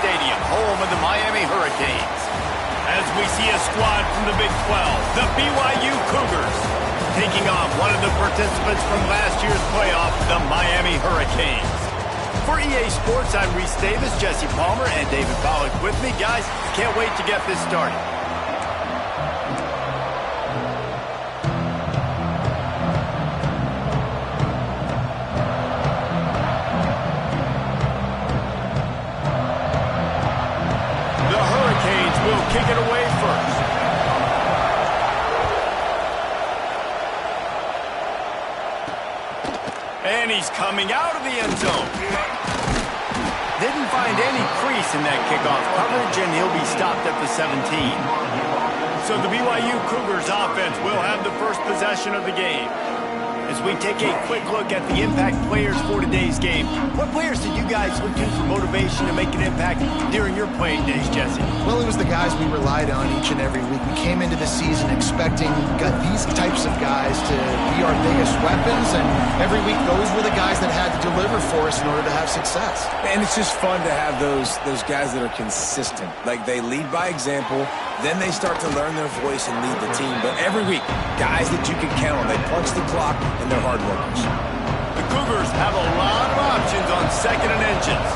Stadium, home of the Miami Hurricanes. As we see a squad from the Big 12, the BYU Cougars, taking on one of the participants from last year's playoff, the Miami Hurricanes. For EA Sports, I'm Reese Davis, Jesse Palmer, and David Pollack with me. Guys, can't wait to get this started. Will kick it away first. And he's coming out of the end zone. Didn't find any crease in that kickoff coverage, and he'll be stopped at the 17. So the BYU Cougars offense will have the first possession of the game. As we take a quick look at the impact players for today's game, what players did you guys look to for motivation to make an impact during your playing days, Jesse? Well, it was the guys we relied on each and every week. We came into the season expecting these types of guys to be our biggest weapons, and every week those were the guys that had to deliver for us in order to have success. And it's just fun to have those guys that are consistent. Like, they lead by example, then they start to learn their voice and lead the team. But every week, guys that you can count on, they punch the clock, and they're hard workers. The Cougars have a lot of options on second and inches.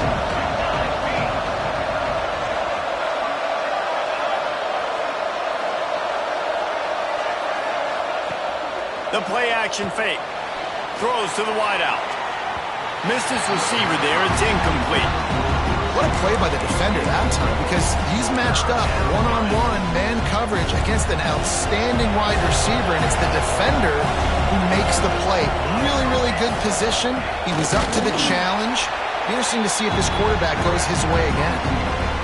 The play action fake. Throws to the wideout. Missed his receiver there. It's incomplete. What a play by the defender that time, because he's matched up one-on-one man coverage against an outstanding wide receiver, and it's the defender who makes the play. Really, really good position. He was up to the challenge. Interesting to see if this quarterback goes his way again.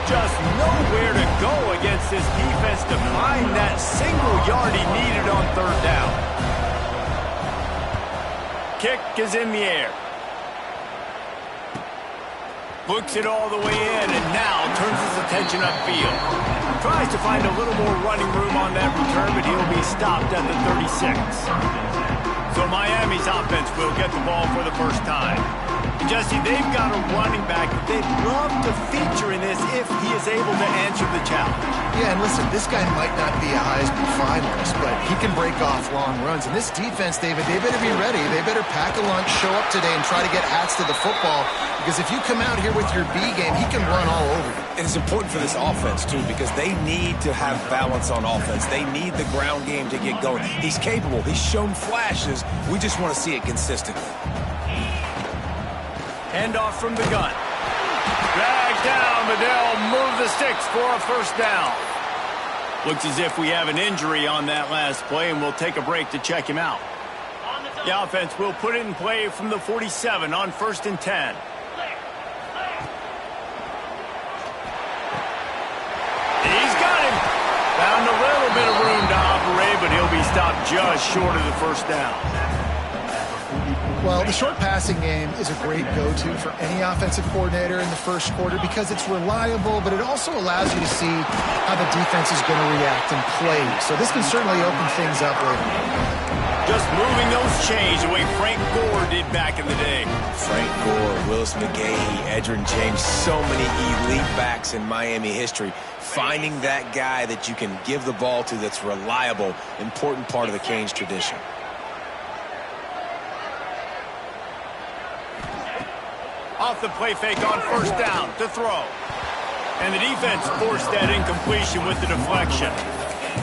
Just nowhere to go against this defense to find that single yard he needed on third down. Kick is in the air. Looks it all the way in, and now turns his attention upfield. Tries to find a little more running room on that return, but he'll be stopped at the 36. So Miami's offense will get the ball for the first time. Jesse, they've got a running back that they'd love to feature in this if he is able to answer the challenge. Yeah, and listen, this guy might not be a Heisman finalist, but he can break off long runs. And this defense, David, they better be ready. They better pack a lunch, show up today, and try to get hats to the football. Because if you come out here with your B game, he can run all over you. And it's important for this offense, too, because they need to have balance on offense. They need the ground game to get going. He's capable. He's shown flashes. We just want to see it consistently. Handoff from the gun. Dragged down, but they'll move the sticks for a first down. Looks as if we have an injury on that last play, and we'll take a break to check him out. The offense will put it in play from the 47 on 1st and 10. bit of room to operate, but he'll be stopped just short of the first down. Well, the short passing game is a great go-to for any offensive coordinator in the first quarter because it's reliable, but it also allows you to see how the defense is going to react and play. So this can certainly open things up later. Just moving those chains the way Frank Gore did back in the day. Frank Gore, Willis McGahee, Edgerrin James, so many elite backs in Miami history. Finding that guy that you can give the ball to that's reliable, important part of the Canes tradition. Off the play fake on first down to throw. And the defense forced that incompletion with the deflection.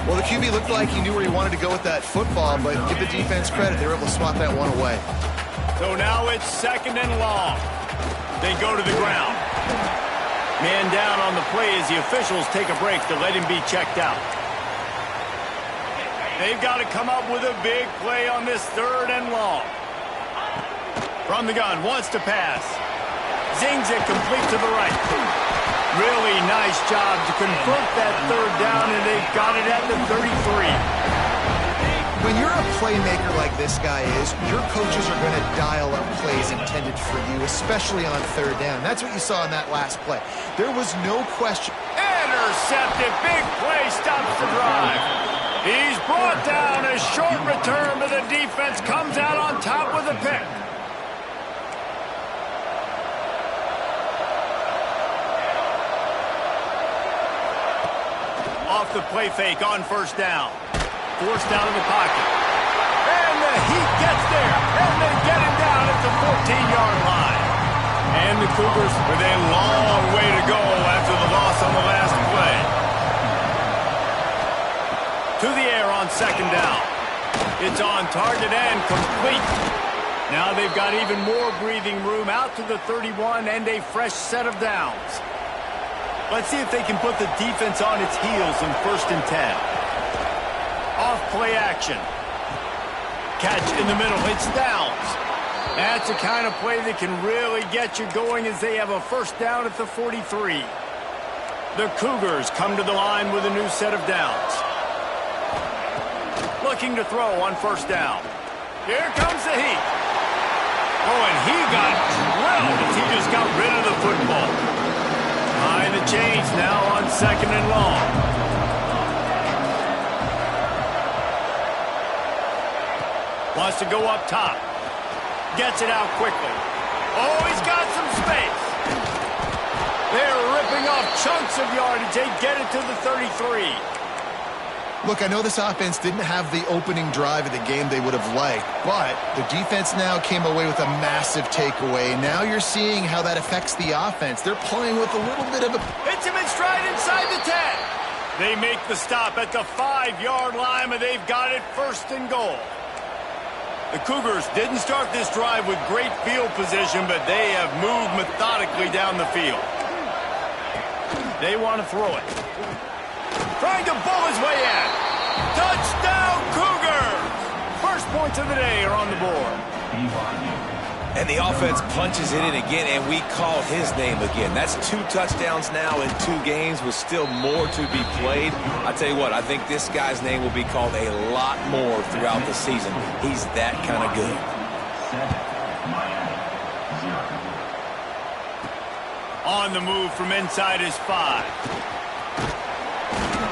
Well, the QB looked like he knew where he wanted to go with that football, but give the defense credit. They were able to swat that one away. So now it's 2nd and long. They go to the ground. Man down on the play as the officials take a break to let him be checked out. They've got to come up with a big play on this 3rd and long. From the gun, wants to pass. Zings it complete to the right. Really nice job to convert that 3rd down, and they've got it at the 33. When you're a playmaker like this guy is, your coaches are going to dial up plays intended for you, especially on 3rd down. That's what you saw in that last play. There was no question. Intercepted. Big play stops the drive. He's brought down. A short return, but the defense comes out on top with a pick. Off the play fake on first down. Forced out of the pocket. And the Heat gets there. And they get him down at the 14-yard line. And the Cougars with a long way to go after the loss on the last play. To the air on 2nd down. It's on target and complete. Now they've got even more breathing room out to the 31 and a fresh set of downs. Let's see if they can put the defense on its heels in 1st and 10. Off play action. Catch in the middle. It's downs. That's the kind of play that can really get you going as they have a 1st down at the 43. The Cougars come to the line with a new set of downs. Looking to throw on 1st down. Here comes the Heat. Oh, and he got drilled as he just got rid of the football. Behind the chains now on 2nd and long. Wants to go up top. Gets it out quickly. Oh, he's got some space. They're ripping off chunks of yardage. They get it to the 33. Look, I know this offense didn't have the opening drive of the game they would have liked, but the defense now came away with a massive takeaway. Now you're seeing how that affects the offense. They're playing with a little bit of a... Hits him in stride inside the 10. They make the stop at the 5-yard line, but they've got it 1st and goal. The Cougars didn't start this drive with great field position, but they have moved methodically down the field. They want to throw it. Trying to bull his way in. Touchdown, Cougars! First points of the day are on the board. And the offense punches it in again, and we call his name again. That's 2 touchdowns now in 2 games with still more to be played. I tell you what, I think this guy's name will be called a lot more throughout the season. He's that kind of good. On the move from inside his 5.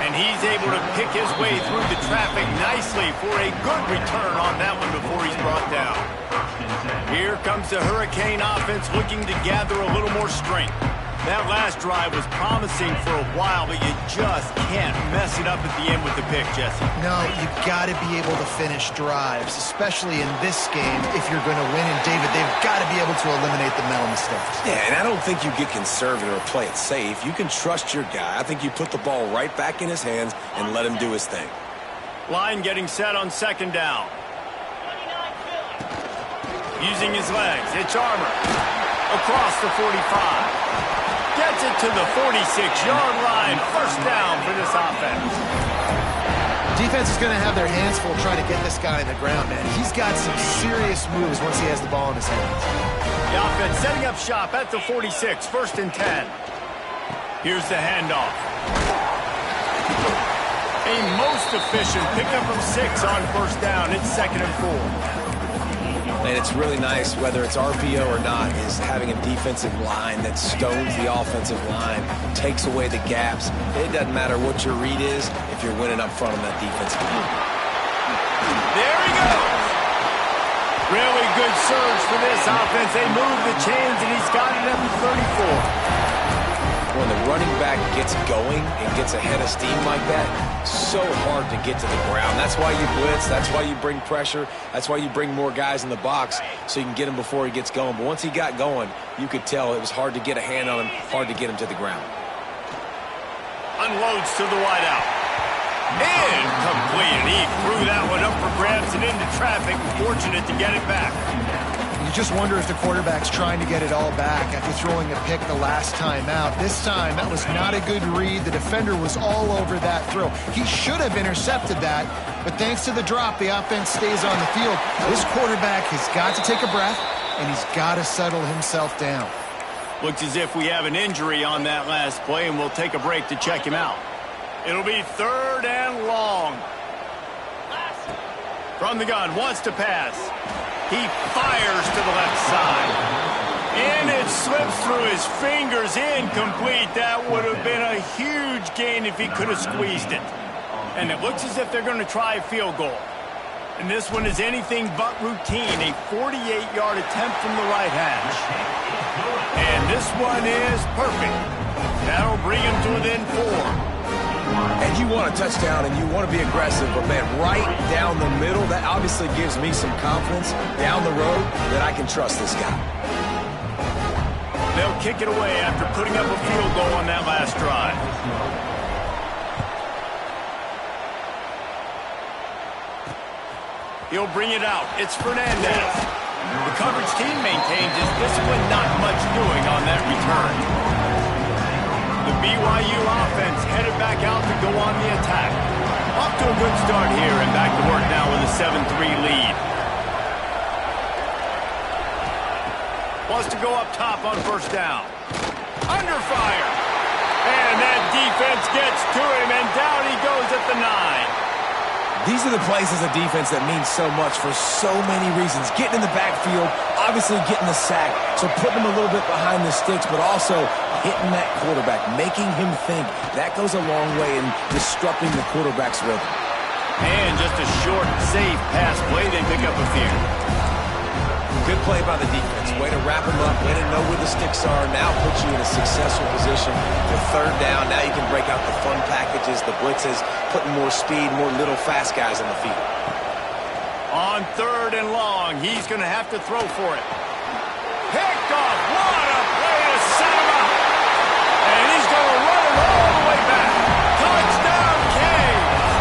And he's able to pick his way through the traffic nicely for a good return on that one before he's brought down. Here comes the Hurricane offense looking to gather a little more strength. That last drive was promising for a while, but you just can't mess it up at the end with the pick, Jesse. No, you've got to be able to finish drives, especially in this game if you're going to win. And, David, they've got to be able to eliminate the mental mistakes. Yeah, and I don't think you get conservative or play it safe. You can trust your guy. I think you put the ball right back in his hands and let him do his thing. Line getting set on 2nd down. Using his legs, it's Armour. Across the 45. Gets it to the 46-yard line. 1st down for this offense. Defense is going to have their hands full trying to get this guy on the ground, man. He's got some serious moves once he has the ball in his hands. The offense setting up shop at the 46, 1st and 10. Here's the handoff. A most efficient pickup of 6 on first down. It's 2nd and 4. And it's really nice, whether it's RPO or not, is having a defensive line that stones the offensive line, takes away the gaps. It doesn't matter what your read is if you're winning up front on that defensive line. There he goes. Really good surge for this offense. They move the chains, and he's got it at the 34. When the running back gets going and gets ahead of steam like that, so hard to get to the ground. That's why you blitz. That's why you bring pressure. That's why you bring more guys in the box so you can get him before he gets going. But once he got going, you could tell it was hard to get a hand on him, hard to get him to the ground. Unloads to the wideout. Incomplete. He threw that one up for grabs and into traffic. Fortunate to get it back. You just wonder if the quarterback's trying to get it all back after throwing a pick the last time out. This time, that was not a good read. The defender was all over that throw. He should have intercepted that, but thanks to the drop, the offense stays on the field. This quarterback has got to take a breath, and he's got to settle himself down. Looks as if we have an injury on that last play, and we'll take a break to check him out. It'll be 3rd and long. From the gun, wants to pass. He fires to the left side. And it slips through his fingers, incomplete. That would have been a huge gain if he could have squeezed it. And it looks as if they're going to try a field goal. And this one is anything but routine, a 48-yard attempt from the right hash. And this one is perfect. That'll bring him to within 4. And you want a touchdown and you want to be aggressive, but man, right down the middle, that obviously gives me some confidence down the road that I can trust this guy. They'll kick it away after putting up a field goal on that last drive. He'll bring it out. It's Fernandez. The coverage team maintains his discipline, not much doing on that return. The BYU offense headed back out to go on the attack. Off to a good start here and back to work now with a 7-3 lead. Wants to go up top on first down. Under fire. And that defense gets to him, and down he goes at the 9. These are the plays as a defense that mean so much for so many reasons. Getting in the backfield, obviously getting the sack, so putting him a little bit behind the sticks, but also hitting that quarterback, making him think. That goes a long way in disrupting the quarterback's rhythm. And just a short, safe pass play, they pick up a few. Good play by the defense. Way to wrap him up, way to know where the sticks are. Now puts you in a successful position for 3rd down. Now you can break out the fun packages, the blitzes, putting more speed, more little fast guys on the field. On 3rd and long, he's going to have to throw for it. Picked off. What a play to set him up. And he's going to run it all the way back. Touchdown, Canes.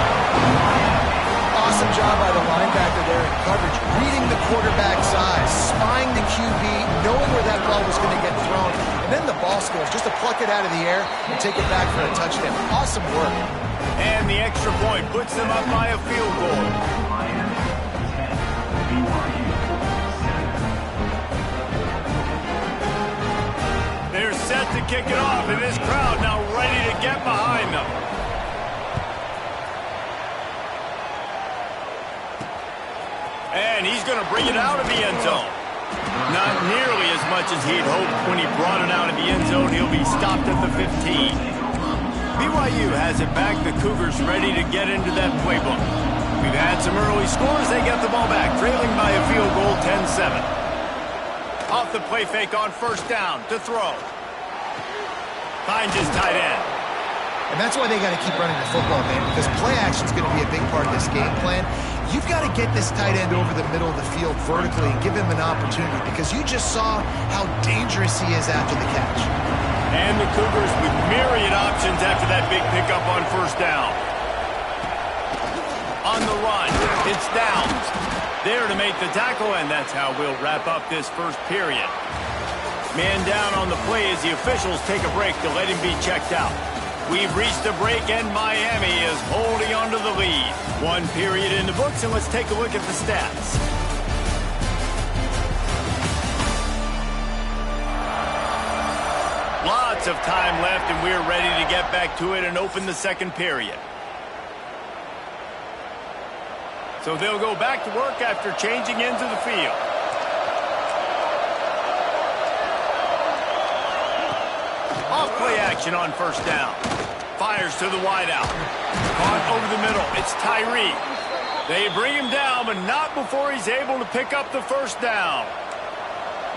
Awesome job by the linebacker there in coverage, reading the quarterback's eyes, spying the QB, knowing where that ball was going to get thrown, and then the ball scores, just to pluck it out of the air and take it back for a touchdown. Awesome work. And the extra point puts them up by a field goal. They're set to kick it off, and this crowd now ready to get behind them. And he's going to bring it out of the end zone. Not nearly as much as he'd hoped when he brought it out of the end zone. He'll be stopped at the 15. BYU has it back. The Cougars ready to get into that playbook. We've had some early scores. They get the ball back, trailing by a field goal, 10-7. Off the play fake on first down to throw. Finds his tight end. And that's why they got to keep running the football, man, because play action is going to be a big part of this game plan. You've got to get this tight end over the middle of the field vertically and give him an opportunity, because you just saw how dangerous he is after the catch. And the Cougars with myriad options after that big pickup on first down. On the run, it's Downs. There to make the tackle, and that's how we'll wrap up this first period. Man down on the play as the officials take a break to let him be checked out. We've reached the break, and Miami is holding on to the lead. 1 period in the books, and let's take a look at the stats. Lots of time left, and we're ready to get back to it and open the second period. So they'll go back to work after changing into the field. Off play action on first down. Fires to the wideout. Caught over the middle. It's Tyree. They bring him down, but not before he's able to pick up the first down.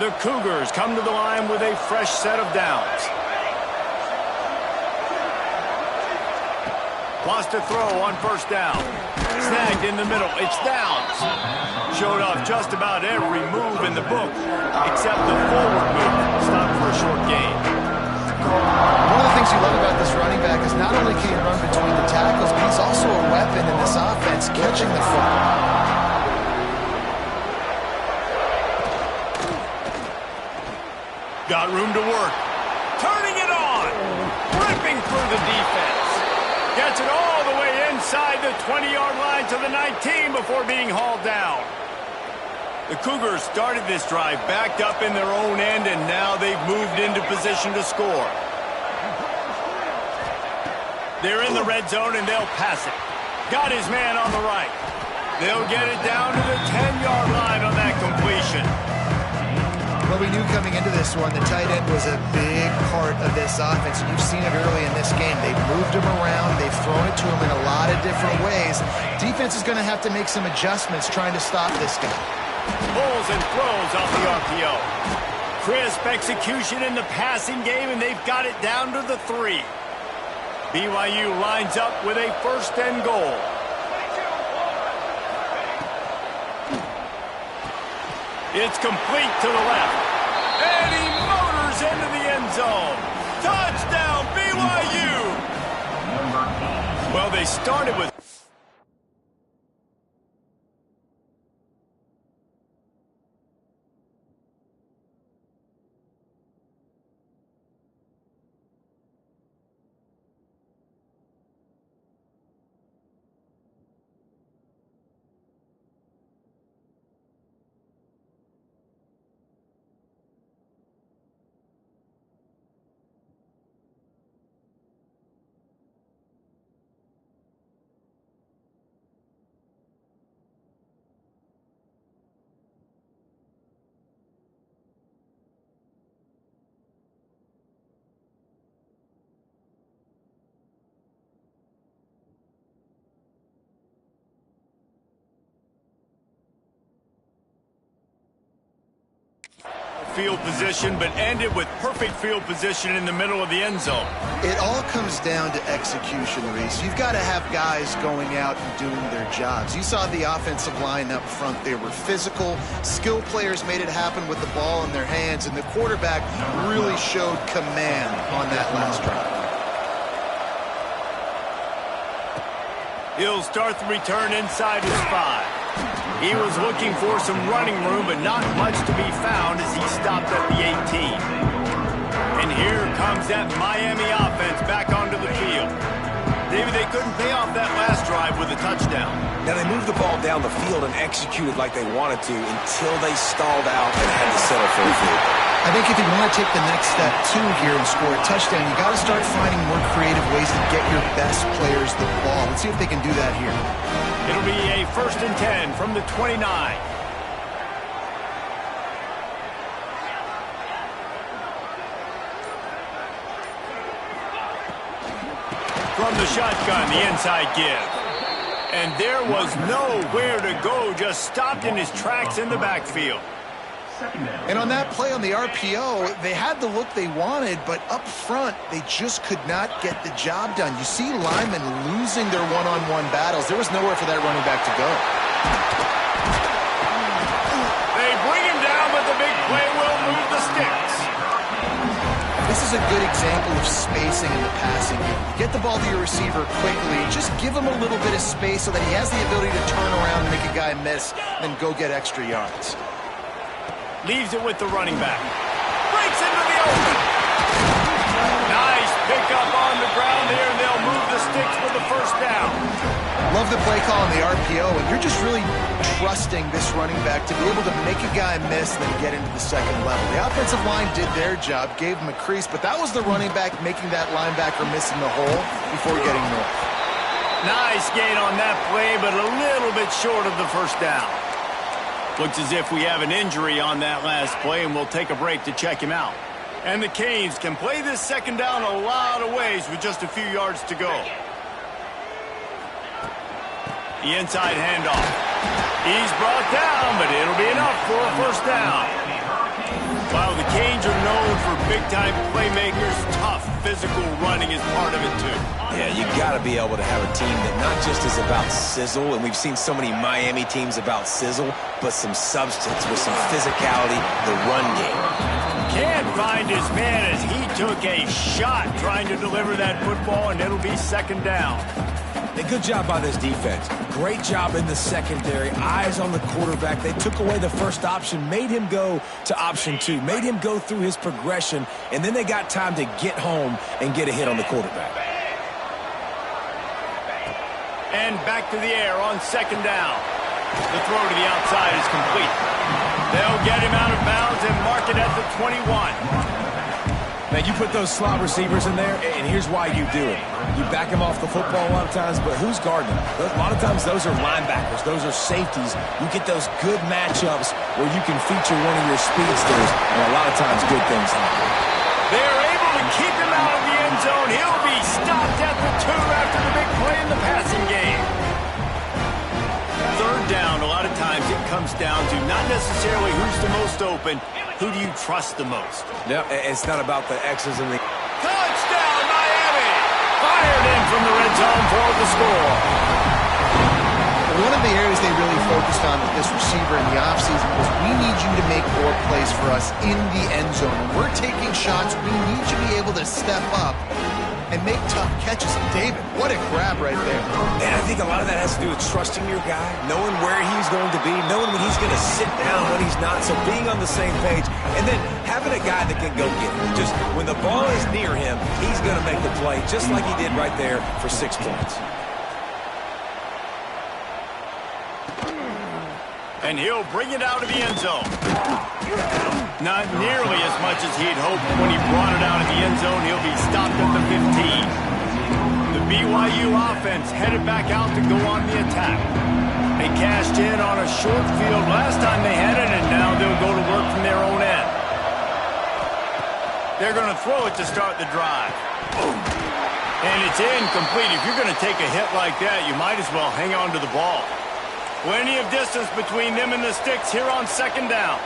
The Cougars come to the line with a fresh set of downs. Lost a throw on first down. Snagged in the middle. It's Downs. Showed off just about every move in the book, except the forward move. Stopped for a short gain. One of the things you love about this running back is not only can he run between the tackles, but he's also a weapon in this offense, catching the football. Got room to work. Turning it on. Ripping through the defense. Gets it all the way inside the 20-yard line to the 19 before being hauled down. The Cougars started this drive backed up in their own end, and now they've moved into position to score. They're in the red zone, and they'll pass it. Got his man on the right. They'll get it down to the 10-yard line on that completion. Well, we knew coming into this one, the tight end was a big part of this offense, and you've seen it early in this game. They've moved him around. They've thrown it to him in a lot of different ways. Defense is going to have to make some adjustments trying to stop this guy. Pulls and throws off the RPO. Crisp execution in the passing game, and they've got it down to the 3. BYU lines up with a first and goal. It's complete to the left. And he motors into the end zone. Touchdown, BYU! Well, they started with... field position, but ended with perfect field position in the middle of the end zone. It all comes down to execution, Reese. You've got to have guys going out and doing their jobs. You saw the offensive line up front. They were physical. Skill players made it happen with the ball in their hands, and the quarterback really showed command on that last drive. He'll start the return inside his 5. He was looking for some running room, but not much to be found as he stopped at the 18. And here comes that Miami offense back onto the field. David, they couldn't pay off that last drive with a touchdown. Now, they moved the ball down the field and executed like they wanted to until they stalled out and had to settle for a field. I think if you want to take the next step, too, here and score a touchdown, you got to start finding more creative ways to get your best players the ball. Let's see if they can do that here. It'll be a 1st and 10 from the 29. From the shotgun, the inside give. And there was nowhere to go, just stopped in his tracks in the backfield. And on that play on the RPO, they had the look they wanted, but up front, they just could not get the job done. You see linemen losing their one-on-one battles. There was nowhere for that running back to go. They bring him down, but the big play will move the sticks. This is a good example of spacing in the passing game. Get the ball to your receiver quickly. Just give him a little bit of space so that he has the ability to turn around and make a guy miss, then go get extra yards. Leaves it with the running back. Breaks into the open. Nice pickup on the ground here, and they'll move the sticks with the first down. Love the play call on the RPO, and you're just really trusting this running back to be able to make a guy miss and then get into the second level. The offensive line did their job, gave him a crease, but that was the running back making that linebacker miss in the hole before getting north. Nice gain on that play, but a little bit short of the first down. Looks as if we have an injury on that last play, and we'll take a break to check him out. And the Canes can play this second down a lot of ways with just a few yards to go. The inside handoff. He's brought down, but it'll be enough for a first down. While the Canes are known for big-time playmakers, tough physical running is part of it too. Yeah, you got to be able to have a team that not just is about sizzle, and we've seen so many Miami teams about sizzle, but some substance with some physicality, the run game. Can't find his man as he took a shot trying to deliver that football, and it'll be second down. A good job by this defense. Great job in the secondary. Eyes on the quarterback. They took away the first option, made him go to option 2, made him go through his progression, and then they got time to get home and get a hit on the quarterback. And back to the air on second down. The throw to the outside is complete. They'll get him out of bounds and mark it at the 21. Now, you put those slot receivers in there, and here's why you do it. You back them off the football a lot of times, but who's guarding them? A lot of times, those are linebackers. Those are safeties. You get those good matchups where you can feature one of your speedsters, and a lot of times, good things happen. They're able to keep him out of the end zone. He'll be stopped at the 2 after the big play in the passing game. Third down, a lot of times it comes down to not necessarily who's the most open, who do you trust the most? Yep, it's not about the X's and the... Touchdown, Miami! Fired in from the red zone for the score. One of the areas they really focused on with this receiver in the offseason was we need you to make more plays for us in the end zone. When we're taking shots, we need you to be able to step up and make tough catches. David, what a grab right there. And I think a lot of that has to do with trusting your guy, knowing where he's going to be, knowing when he's going to sit down, when he's not, so being on the same page, and then having a guy that can go get it. Just when the ball is near him, he's going to make the play, just like he did right there for 6 points. And he'll bring it out of the end zone. Not nearly as much as he'd hoped when he brought it out of the end zone. He'll be stopped at the 15. The BYU offense headed back out to go on the attack. They cashed in on a short field last time they had it, and now they'll go to work from their own end. They're going to throw it to start the drive. And it's incomplete. If you're going to take a hit like that, you might as well hang on to the ball. Plenty of distance between them and the sticks here on second down.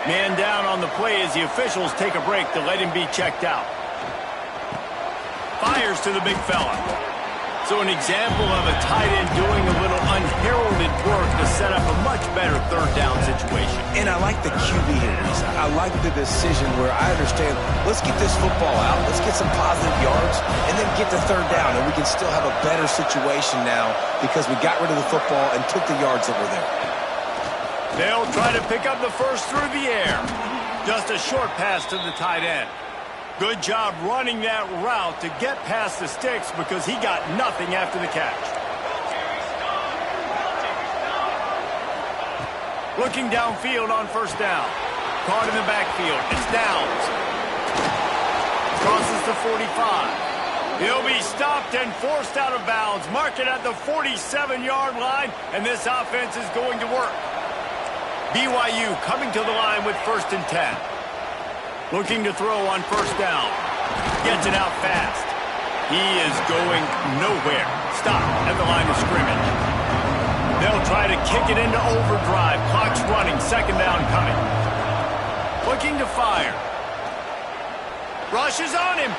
Man down on the play as the officials take a break to let him be checked out. Fires to the big fella. So an example of a tight end doing a little unheralded work to set up a much better third down situation. And I like the QB here, Reese. I like the decision where I understand, let's get this football out, let's get some positive yards, and then get to third down, and we can still have a better situation now because we got rid of the football and took the yards that were there. They'll try to pick up the first through the air. Just a short pass to the tight end. Good job running that route to get past the sticks because he got nothing after the catch. Looking downfield on first down. Caught in the backfield. It's Downs. Crosses the 45. He'll be stopped and forced out of bounds. Mark it at the 47-yard line, and this offense is going to work. BYU coming to the line with 1st and 10. Looking to throw on first down. Gets it out fast. He is going nowhere. Stop at the line of scrimmage. They'll try to kick it into overdrive. Clock's running. Second down coming. Looking to fire. Rushes on him.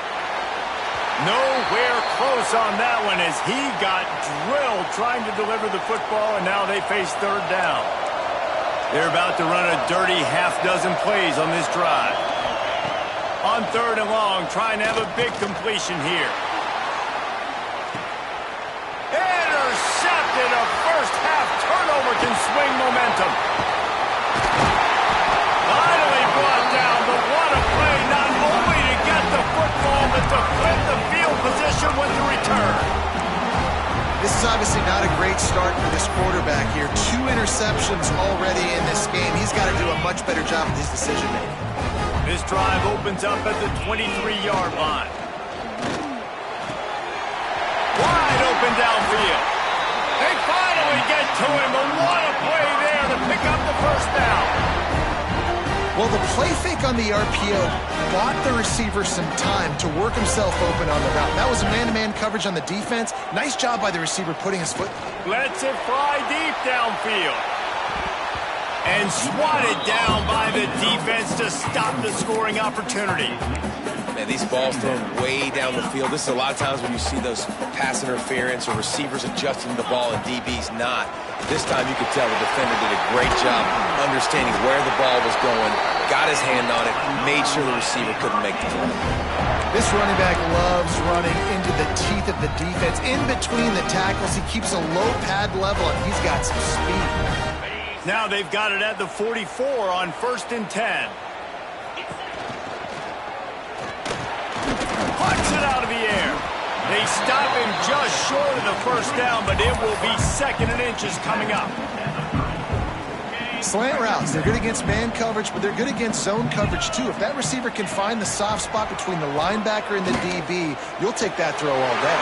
Nowhere close on that one as he got drilled trying to deliver the football, and now they face third down. They're about to run a dirty half-dozen plays on this drive. On 3rd and long, trying to have a big completion here. Intercepted. A first-half turnover can swing momentum. Finally brought down, but what a play, not only to get the football, but to flip the field position with the return. This is obviously not a great start for this quarterback here. 2 interceptions already in this game. He's got to do a much better job with his decision-making. This drive opens up at the 23-yard line. Wide open downfield. They finally get to him, but what a play there to pick up the first down. Well, the play fake on the RPO bought the receiver some time to work himself open on the route. That was a man-to-man coverage on the defense. Nice job by the receiver putting his foot. Lets it fly deep downfield. And swatted down by the defense to stop the scoring opportunity. Man, these balls thrown way down the field. This is a lot of times when you see those pass interference or receivers adjusting the ball and DBs not. This time you could tell the defender did a great job understanding where the ball was going, got his hand on it, made sure the receiver couldn't make the throw. This running back loves running into the teeth of the defense. In between the tackles, he keeps a low pad level, and he's got some speed. Now they've got it at the 44 on 1st and 10. Puts it out of the air. They stop him just short of the first down, but it will be 2nd and inches coming up. Slant routes, they're good against man coverage, but they're good against zone coverage too. If that receiver can find the soft spot between the linebacker and the DB, you'll take that throw all day.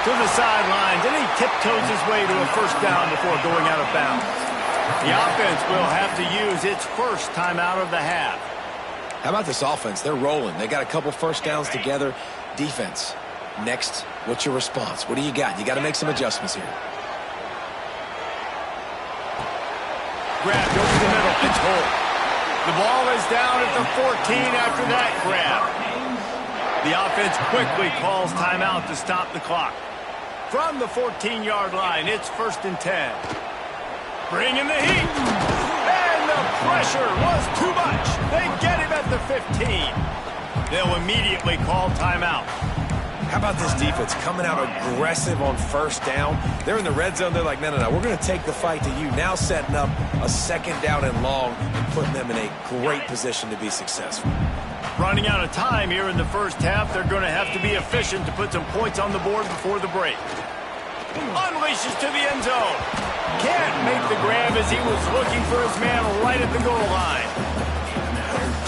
To the sidelines, and he tiptoes his way to a first down before going out of bounds. The offense will have to use its first timeout of the half. How about this offense? They're rolling. They got a couple first downs together. Defense, next, what's your response? What do you got? You got to make some adjustments here. Grabbed over the middle. It's hold. The ball is down at the 14 after that grab. The offense quickly calls timeout to stop the clock. From the 14-yard line, it's 1st and 10. Bringing the heat. And the pressure was too much. They get him at the 15. They'll immediately call timeout. How about this defense coming out aggressive on first down? They're in the red zone. They're like, no, we're going to take the fight to you. Now setting up a 2nd down and long and putting them in a great position to be successful. Running out of time here in the first half. They're going to have to be efficient to put some points on the board before the break. Unleashes to the end zone. Can't make the grab as he was looking for his man right at the goal line.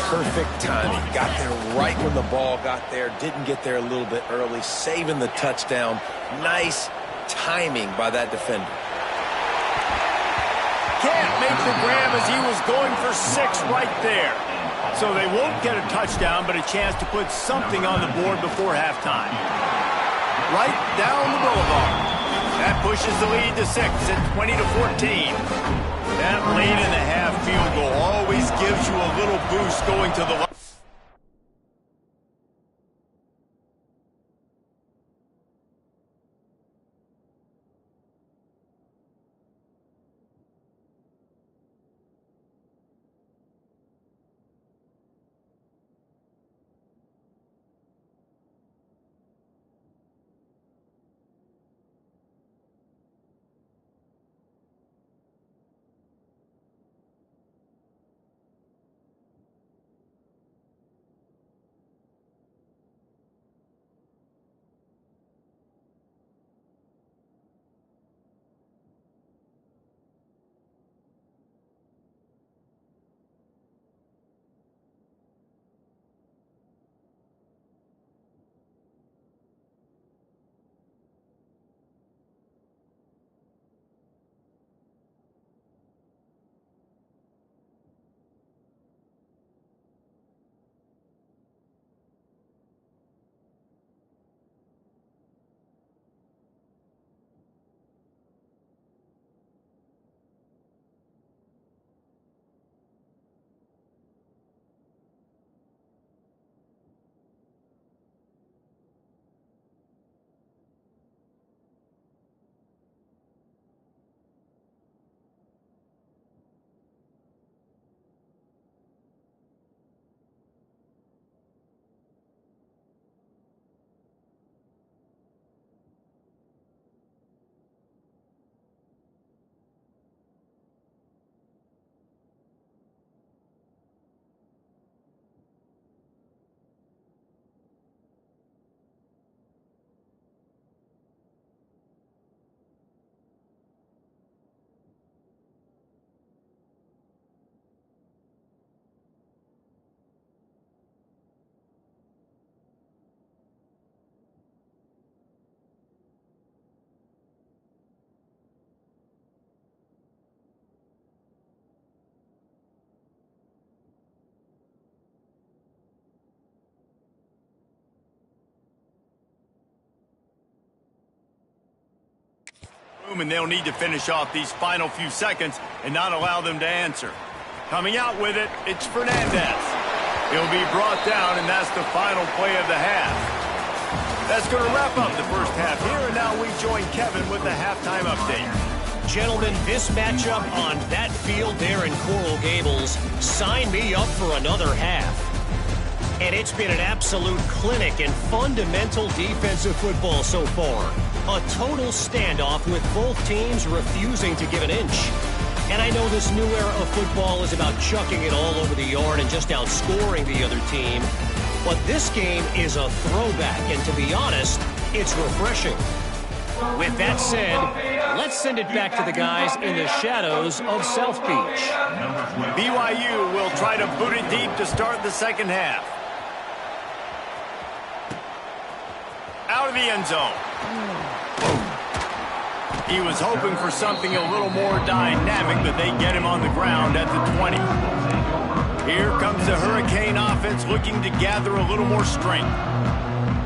Perfect timing. Got there right when the ball got there. Didn't get there a little bit early. Saving the touchdown. Nice timing by that defender. Can't make the grab as he was going for 6 right there. So they won't get a touchdown, but a chance to put something on the board before halftime. Right down the boulevard. That pushes the lead to 6 at 20-14. That late in the half field goal always gives you a little boost going to the and they'll need to finish off these final few seconds and not allow them to answer. Coming out with it, it's Fernandez. He'll be brought down, and that's the final play of the half. That's going to wrap up the first half here, and now we join Kevin with the halftime update. Gentlemen, this matchup on that field there in Coral Gables, sign me up for another half. And it's been an absolute clinic in fundamental defensive football so far. A total standoff with both teams refusing to give an inch. And I know this new era of football is about chucking it all over the yard and just outscoring the other team. But this game is a throwback, and to be honest, it's refreshing. With that said, let's send it back to the guys in the shadows of South Beach. BYU will try to boot it deep to start the second half. Out of the end zone. He was hoping for something a little more dynamic, but they get him on the ground at the 20. Here comes the Hurricane offense looking to gather a little more strength.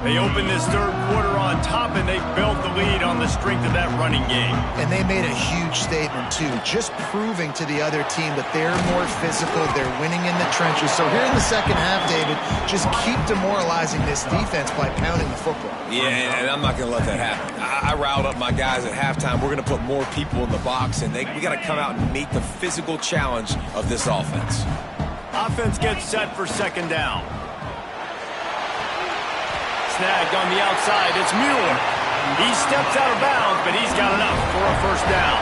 They open this third quarter on top, and they built the lead on the strength of that running game. And they made a huge statement, too, just proving to the other team that they're more physical, they're winning in the trenches. So here in the second half, David, just keep demoralizing this defense by pounding the football. Yeah, and I'm not going to let that happen. I riled up my guys at halftime. We're going to put more people in the box, and we got to come out and meet the physical challenge of this offense. Offense gets set for second down. Snagged on the outside, it's Mueller. He steps out of bounds, but he's got enough for a first down.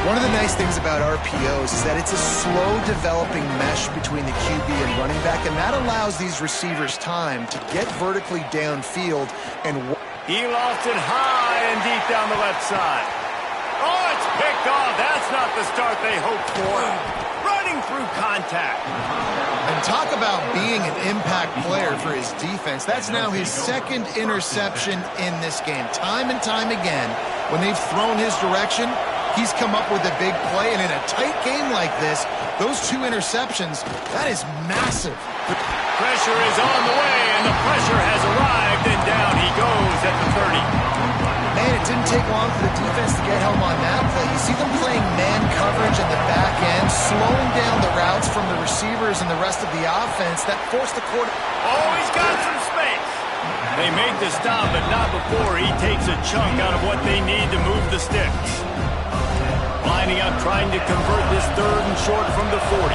One of the nice things about RPOs is that it's a slow-developing mesh between the QB and running back, and that allows these receivers time to get vertically downfield. And he lost it high and deep down the left side. Oh, it's picked off. That's not the start they hoped for. Running through contact. And talk about being an impact player for his defense. That's now his second interception in this game. Time and time again, when they've thrown his direction, he's come up with a big play. And in a tight game like this, those two interceptions, that is massive. Pressure is on the way, and the pressure has arrived, and down he goes at the 30. Man, it didn't take long for the defense to get home on that play. You see them playing man coverage in the back end, slowing down the routes from the receivers and the rest of the offense that forced the quarter. Oh, he's got some space. They make the stop, but not before he takes a chunk out of what they need to move the sticks. Lining up, trying to convert this third and short from the 40.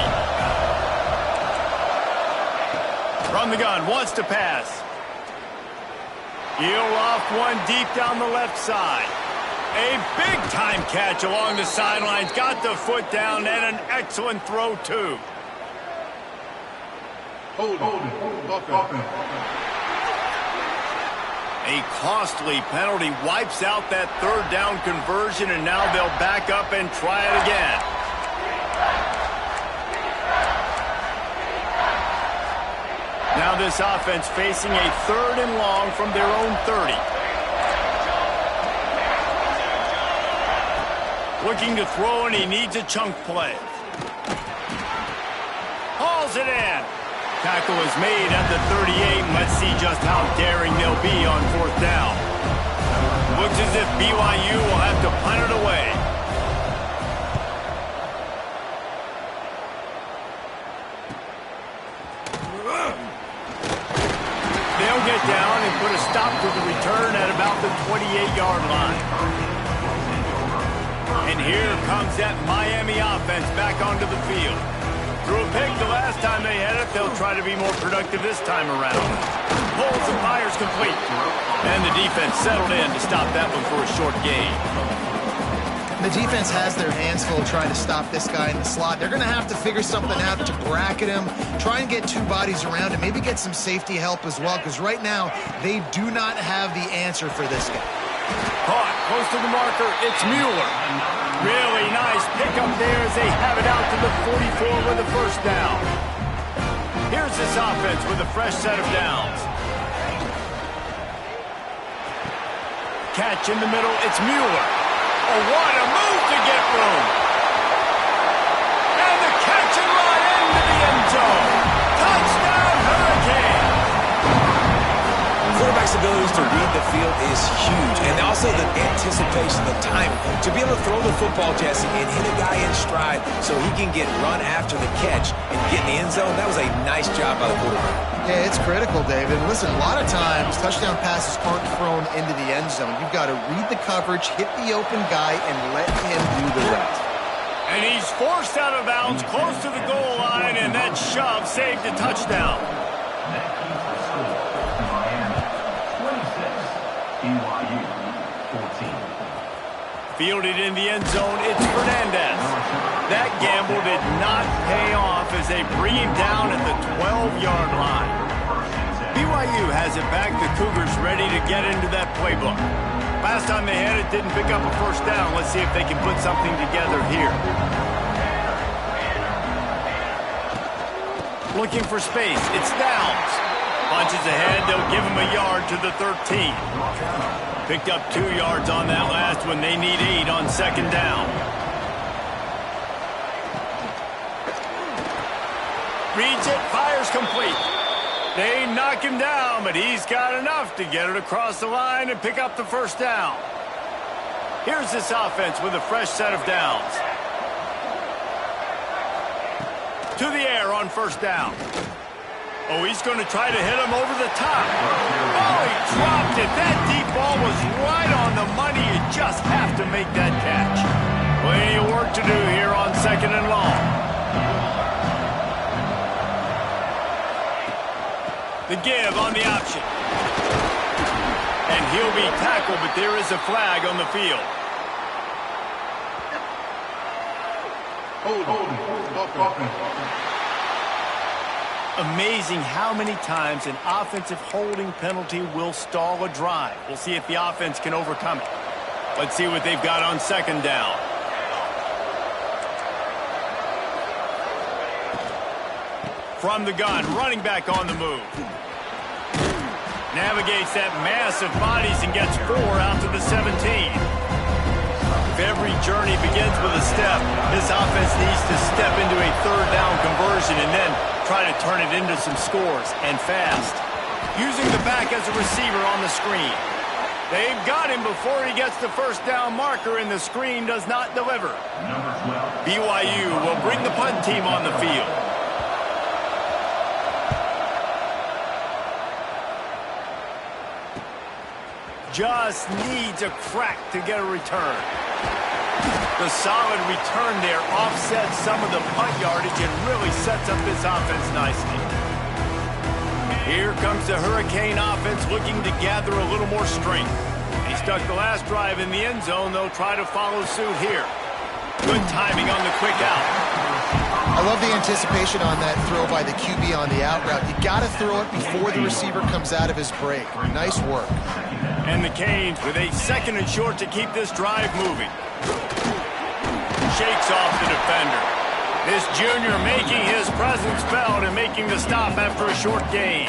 From the gun, wants to pass. He'll off one deep down the left side. A big-time catch along the sidelines. Got the foot down and an excellent throw, too. Hold it. A costly penalty wipes out that third down conversion, and now they'll back up and try it again. Now this offense facing a third and long from their own 30. Looking to throw, and he needs a chunk play. Hauls it in. Tackle is made at the 38. Let's see just how daring they'll be on fourth down. Looks as if BYU will have to punt it away. They'll get down and put a stop to the return at about the 28-yard line. And here comes that Miami offense back onto the field. Threw a pick the last time they had it. They'll try to be more productive this time around. Pulls and fires complete. And the defense settled in to stop that one for a short gain. The defense has their hands full trying to stop this guy in the slot. They're going to have to figure something out to bracket him, try and get two bodies around him, maybe get some safety help as well, because right now they do not have the answer for this guy. Caught close to the marker. It's Mueller. Really nice pickup there as they have it out to the 44 with a first down. Here's this offense with a fresh set of downs. Catch in the middle. It's Mueller. Oh, what a move to get room. And the catch and run into the end zone. Touchdown, Hurricane. Quarterback quarterback's abilities to read the field is huge, and also the anticipation, the timing. To be able to throw the football, Jesse, and hit a guy in stride so he can get run after the catch and get in the end zone, that was a nice job by the quarterback. Yeah, it's critical, David. Listen, a lot of times touchdown passes aren't thrown into the end zone. You've got to read the coverage, hit the open guy, and let him do the rest. And he's forced out of bounds close to the goal line, and that shove saved a touchdown. BYU 14. Fielded in the end zone, it's Fernandez. That gamble did not pay off as they bring him down at the 12-yard line. BYU has it back. The Cougars ready to get into that playbook. Last time they had it, didn't pick up a first down. Let's see if they can put something together here. Looking for space. It's Downs. Punches ahead. They'll give him a yard to the 13. Picked up 2 yards on that last one. They need 8 on second down. Reads it. Fires complete. They knock him down, but he's got enough to get it across the line and pick up the first down. Here's this offense with a fresh set of downs. To the air on first down. Oh, he's going to try to hit him over the top. Oh, he dropped it. That deep ball was right on the money. You just have to make that catch. Plenty of work to do here on second and long. The give on the option. And he'll be tackled, but there is a flag on the field. Amazing how many times an offensive holding penalty will stall a drive. We'll see if the offense can overcome it. Let's see what they've got on second down. From the gun, running back on the move. Navigates that mass of bodies and gets 4 out to the 17. If every journey begins with a step, this offense needs to step into a third down conversion and then try to turn it into some scores, and fast. Using the back as a receiver on the screen. They've got him before he gets the first down marker, and the screen does not deliver. BYU will bring the punt team on the field. Just needs a crack to get a return. The solid return there offsets some of the punt yardage and really sets up this offense nicely. Here comes the Hurricane offense looking to gather a little more strength. He stuck the last drive in the end zone. They'll try to follow suit here. Good timing on the quick out. I love the anticipation on that throw by the QB on the out route. You got to throw it before the receiver comes out of his break. Nice work. And the Canes with a second and short to keep this drive moving. Shakes off the defender. This junior making his presence felt and making the stop after a short gain.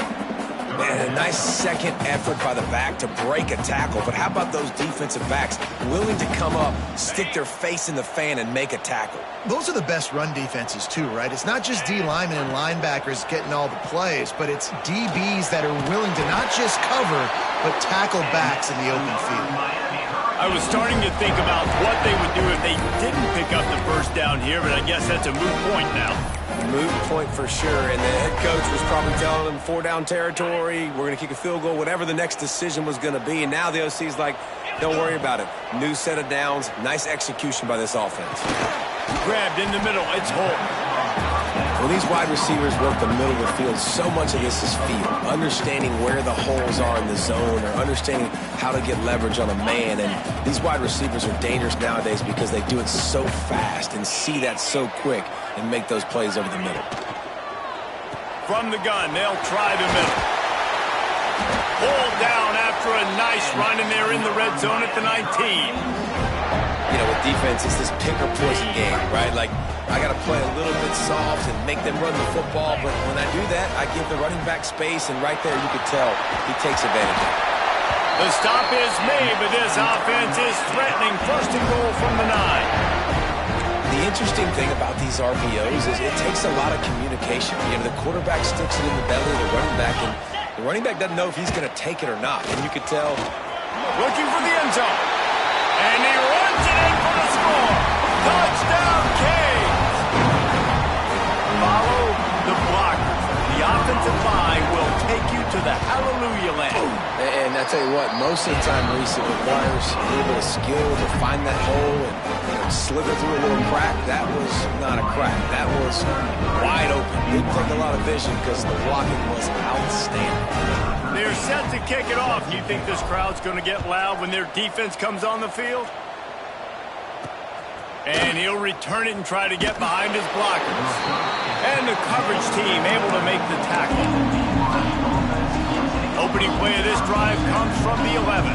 Man, a nice second effort by the back to break a tackle. But how about those defensive backs willing to come up, stick their face in the fan, and make a tackle? Those are the best run defenses, too, right? It's not just D linemen and linebackers getting all the plays, but it's DBs that are willing to not just cover, but tackle backs in the open field. I was starting to think about what they would do if they didn't pick up the first down here, but I guess that's a moot point now. Moot point for sure, and the head coach was probably telling them 4-down territory, we're going to kick a field goal, whatever the next decision was going to be, and now the OC's like, don't worry about it. New set of downs, nice execution by this offense. Grabbed in the middle, it's Holt. When these wide receivers work the middle of the field, so much of this is feel. Understanding where the holes are in the zone or understanding how to get leverage on a man. And these wide receivers are dangerous nowadays because they do it so fast and see that so quick and make those plays over the middle. From the gun, they'll try the middle. Pulled down after a nice run, and they're in the red zone at the 19. You know, with defense, it's this pick or poison game, right? Like, I got to play a little bit soft and make them run the football, but when I do that, I give the running back space, and right there you could tell he takes advantage of it. The stop is made, but this offense is threatening first and goal from the 9. The interesting thing about these RPOs is it takes a lot of communication. You know, the quarterback sticks it in the belly of the running back, and The running back doesn't know if he's going to take it or not, and you could tell. Looking for the end zone. And he runs it in for the score. Touchdown, Canes. Follow the blockers. The offensive line will take you to the hallelujah land. And I tell you what, most of the time, Reese, it requires a little bit of skill to find that hole and slither through a little crack. That was not a crack. That was wide open. Didn't take a lot of vision because the blocking was outstanding. They're set to kick it off. You think this crowd's going to get loud when their defense comes on the field? And he'll return it and try to get behind his blockers. And the coverage team able to make the tackle. Opening play of this drive comes from the 11.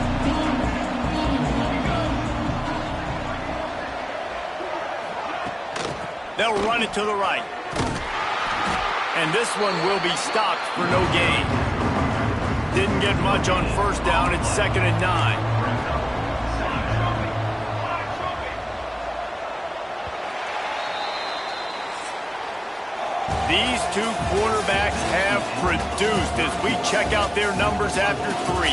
They'll run it to the right. And this one will be stopped for no gain. Didn't get much on first down. It's 2nd and 9. These two quarterbacks have produced as we check out their numbers after 3.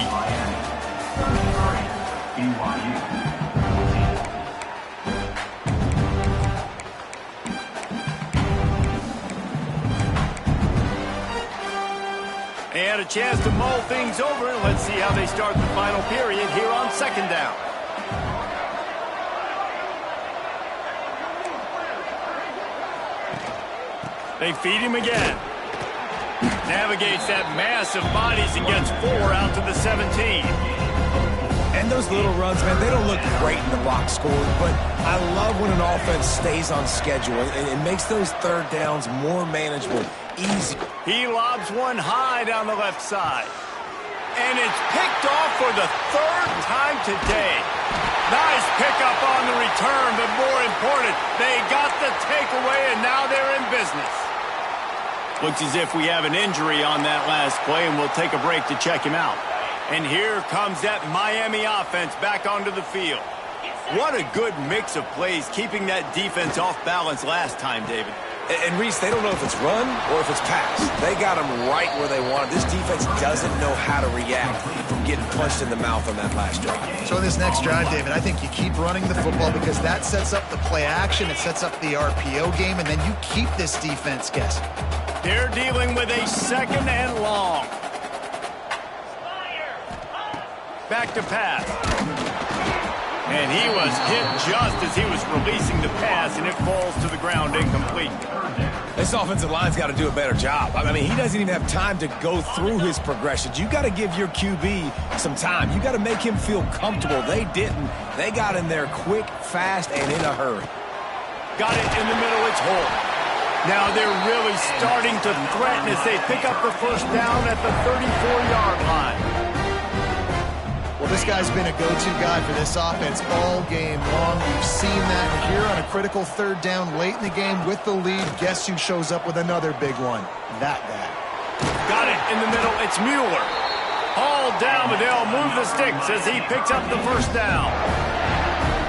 BYU. And a chance to mull things over. Let's see how they start the final period here on 2nd down. They feed him again. Navigates that mass of bodies and gets 4 out to the 17. And those little runs, man, they don't look great in the box score, but I love when an offense stays on schedule and it makes those third downs more manageable, easy. He lobs one high down the left side. And it's picked off for the 3rd time today. Nice pickup on the return, but more important, they got the takeaway and now they're in business. Looks as if we have an injury on that last play, and we'll take a break to check him out. And here comes that Miami offense back onto the field. What a good mix of plays, keeping that defense off balance last time, David. And Reese, they don't know if it's run or if it's pass. They got them right where they want it. This defense doesn't know how to react from getting punched in the mouth on that last drive. So in this next drive, David, I think you keep running the football because that sets up the play action, it sets up the RPO game, and then you keep this defense guessing. They're dealing with a 2nd and long. Back to pass. And he was hit just as he was releasing the pass, and it falls to the ground incomplete. This offensive line's got to do a better job. I mean, he doesn't even have time to go through his progressions. You got to give your QB some time. You got to make him feel comfortable. They didn't. They got in there quick, fast, and in a hurry. Got it in the middle. It's Holt. Now they're really starting to threaten as they pick up the 1st down at the 34-yard line. Well, this guy's been a go-to guy for this offense all game long. We've seen that here on a critical 3rd down late in the game with the lead. Guess who shows up with another big one? That guy. Got it in the middle. It's Mueller. Hauled down, but they'll move the sticks as he picks up the 1st down.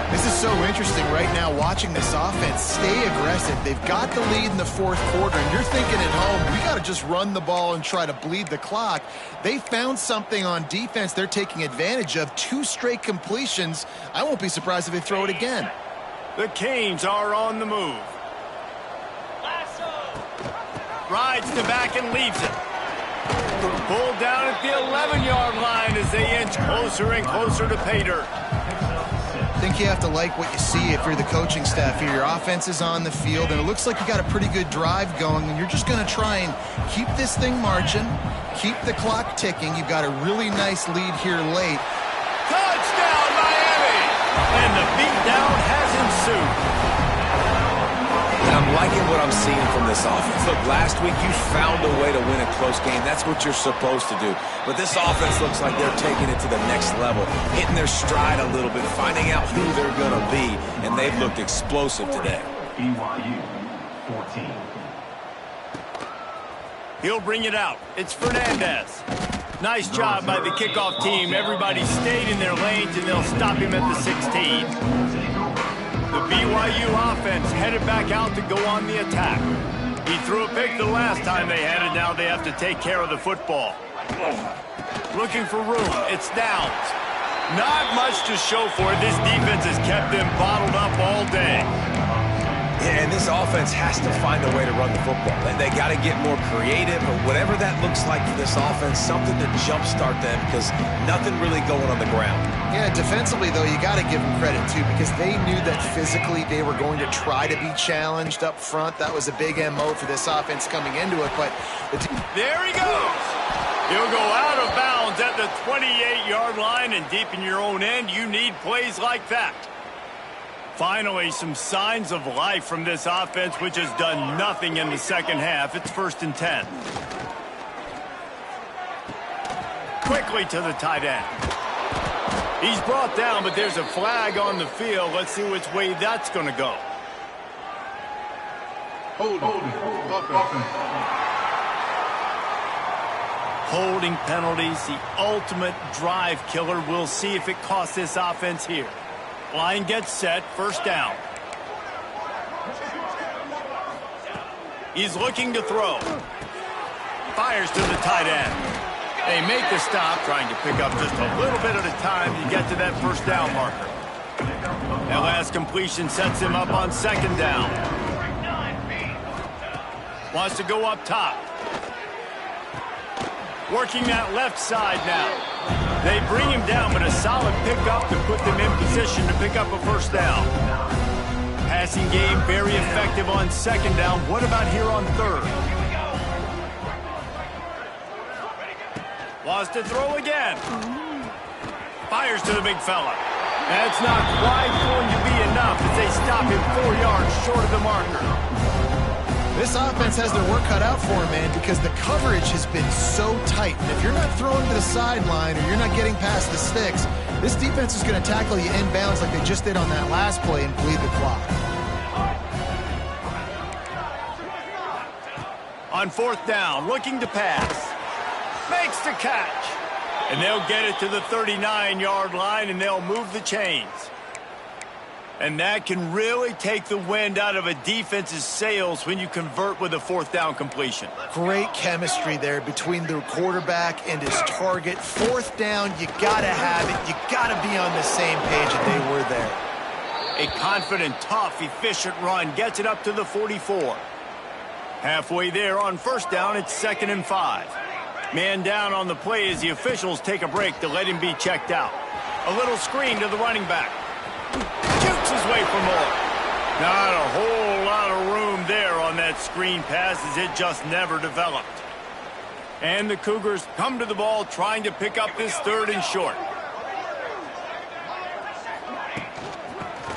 This is so interesting right now watching this offense stay aggressive. They've got the lead in the 4th quarter, and you're thinking at home, we got to just run the ball and try to bleed the clock. They found something on defense they're taking advantage of. 2 straight completions. I won't be surprised if they throw it again. The Canes are on the move. Rides to back and leaves it. Pulled down at the 11-yard line as they inch closer and closer to pay dirt. I think you have to like what you see if you're the coaching staff here. Your offense is on the field, and it looks like you got a pretty good drive going, and you're just going to try and keep this thing marching, keep the clock ticking. You've got a really nice lead here late. Touchdown, Miami! And the beatdown has ensued. And I'm liking what I'm seeing from this offense. Look, last week you found a way to win a close game. That's what you're supposed to do. But this offense looks like they're taking it to the next level, hitting their stride a little bit, finding out who they're going to be, and they've looked explosive today. BYU 14. He'll bring it out. It's Fernandez. Nice job by the kickoff team. Everybody stayed in their lanes, and they'll stop him at the 16. The BYU offense headed back out to go on the attack. He threw a pick the last time they had it. Now they have to take care of the football. Looking for room. It's downs. Not much to show for it. This defense has kept them bottled up all day. Yeah, and this offense has to find a way to run the football. They got to get more creative, but whatever that looks like for this offense, something to jumpstart them because nothing really going on the ground. Yeah, defensively, though, you got to give them credit, too, because they knew that physically they were going to try to be challenged up front. That was a big MO for this offense coming into it, but... There he goes! He'll go out of bounds at the 28-yard line, and deep in your own end, you need plays like that. Finally, some signs of life from this offense, which has done nothing in the second half. It's 1st and 10. Quickly to the tight end. He's brought down, but there's a flag on the field. Let's see which way that's going to go. Holding penalties, the ultimate drive killer. We'll see if it costs this offense here. Line gets set, 1st down. He's looking to throw. Fires to the tight end. They make the stop, trying to pick up just a little bit at a time to get to that 1st down marker. That last completion sets him up on 2nd down. Wants to go up top. Working that left side now. They bring him down, but a solid pickup to put them in position to pick up a 1st down. Passing game very effective on 2nd down. What about here on 3rd? Wants to throw again. Fires to the big fella. That's not quite going to be enough as they stop him 4 yards short of the marker. This offense has their work cut out for them, man, because the coverage has been so tight. And if you're not throwing to the sideline or you're not getting past the sticks, this defense is going to tackle you inbounds like they just did on that last play and bleed the clock. On 4th down, looking to pass. Makes the catch. And they'll get it to the 39-yard line, and they'll move the chains. And that can really take the wind out of a defense's sails when you convert with a 4th down completion. Great chemistry there between the quarterback and his target. 4th down, you got to have it. You got to be on the same page that they were there. A confident, tough, efficient run gets it up to the 44. Halfway there on 1st down, it's 2nd and 5. Man down on the play as the officials take a break to let him be checked out. A little screen to the running back. Jukes his way for more. Not a whole lot of room there on that screen pass as it just never developed. And the Cougars come to the ball trying to pick up this 3rd and short.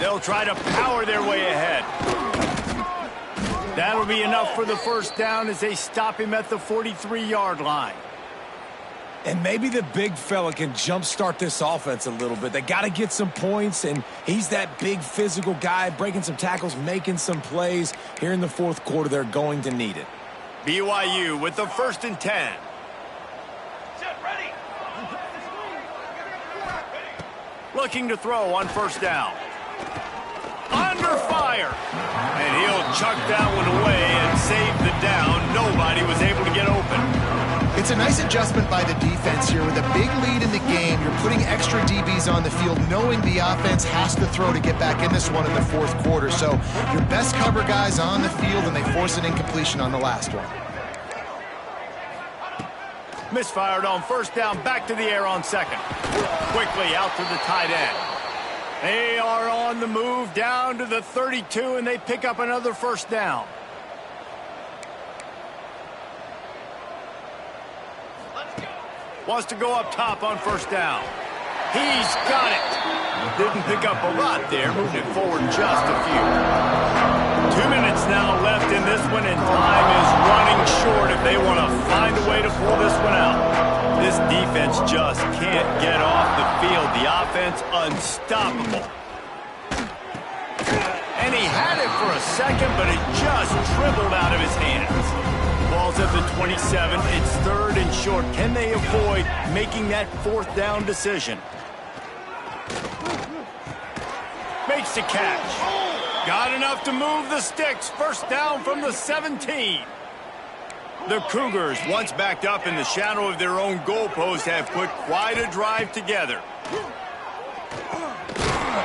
They'll try to power their way ahead. That'll be enough for the 1st down as they stop him at the 43-yard line. And maybe the big fella can jumpstart this offense a little bit. They got to get some points, and he's that big physical guy, breaking some tackles, making some plays. Here in the 4th quarter, they're going to need it. BYU with the 1st and 10. Looking to throw on 1st down. Under fire. And he'll chuck that one away and save the down. Nobody was able to get open. It's a nice adjustment by the defense here. With a big lead in the game, you're putting extra DBs on the field, knowing the offense has to throw to get back in this one in the 4th quarter. So your best cover guys on the field, and they force an incompletion on the last one. Misfired on 1st down, back to the air on 2nd. Quickly out to the tight end. They are on the move down to the 32, and they pick up another 1st down. Wants to go up top on 1st down. He's got it. Didn't pick up a lot there, moving it forward just a few. 2 minutes now left in this one, and time is running short if they want to find a way to pull this one out. This defense just can't get off the field. The offense unstoppable. And he had it for a second, but it just dribbled out of his hands. Ball's at the 27. It's 3rd and short. Can they avoid making that 4th down decision? Makes the catch. Got enough to move the sticks. 1st down from the 17. The Cougars, once backed up in the shadow of their own goalpost, have put quite a drive together.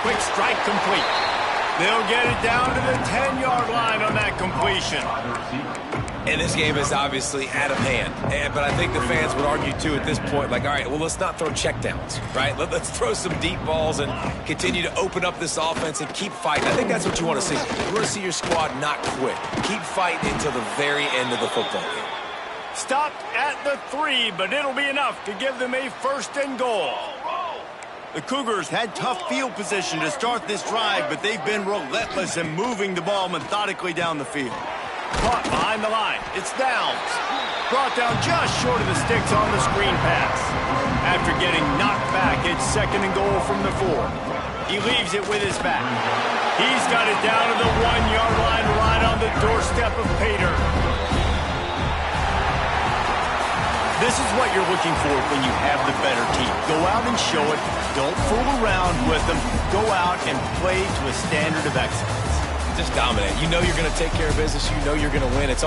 Quick strike complete. They'll get it down to the 10-yard line on that completion. And this game is obviously out of hand. But I think the fans would argue, too, at this point, like, all right, well, let's not throw checkdowns, right? Let's throw some deep balls and continue to open up this offense and keep fighting. I think that's what you want to see. You want to see your squad not quit. Keep fighting until the very end of the football game. Stopped at the 3, but it'll be enough to give them a 1st and goal. The Cougars had tough field position to start this drive, but they've been relentless in moving the ball methodically down the field. Caught behind the line. It's Downs. Brought down just short of the sticks on the screen pass. After getting knocked back, it's 2nd and goal from the 4. He leaves it with his back. He's got it down to the 1-yard line right on the doorstep of Pater. This is what you're looking for when you have the better team. Go out and show it. Don't fool around with them. Go out and play to a standard of excellence. Just dominate. You know you're going to take care of business. You know you're going to win. It's